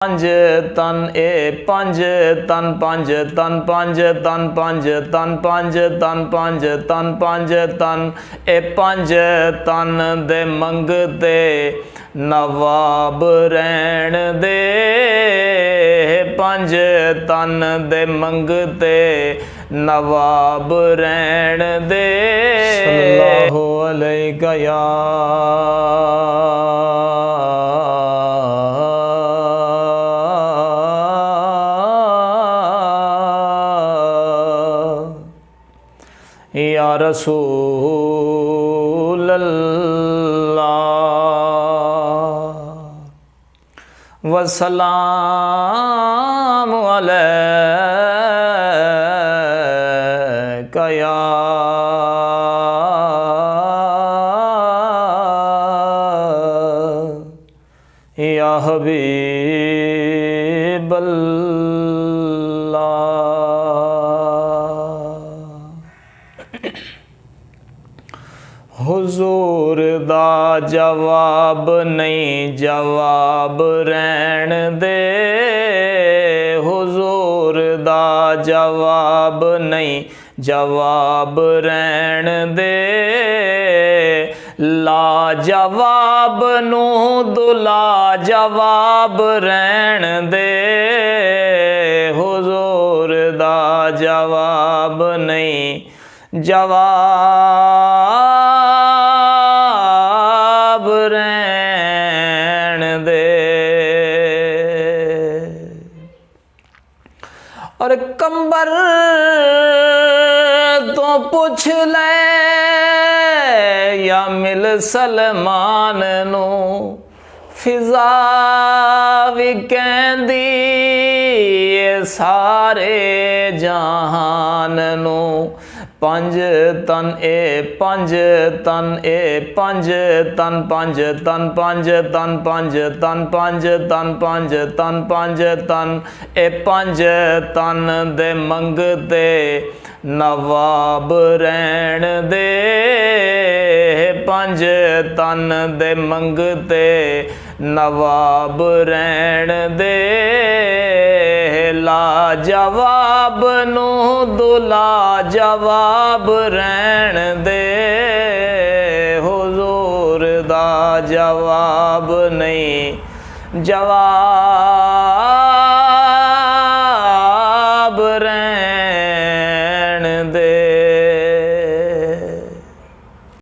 पंज तन ए पंज तन पंज तन पंज तन पंज तन पंज तन पंज तन पंज तन ए पंज तन दे मंगते नवाब रहन दे पंज तन दे मंगते नवाब रहन दे सल्लल्लाहु अलैहि या या रसूल अल्लाह वसलाम अलैका या हबीब हुजूर दा जवाब नहीं जवाब रहन दे हुजूर दा जवाब नहीं जवाब रहन दे ला जवाब नू दुला जवाब रहन दे हुजूर दा जवाब नहीं जवाब रहन दे। और कंबर तो पूछ ले या मिल सलमान नू फिजा भी कहंदी सारे जहान नू पंज तन ए पंज तन ए पंज तन पंज तन पंज तन पंज तन पंज तन पंज तन पंज तन ए पंज तन दे मंगते नवाब रहन दे पंज तन दे मंगते नवाब रहन दे ला जवाब नू दुला जवाब रहन दे हुजूर दा जवाब नहीं जवाब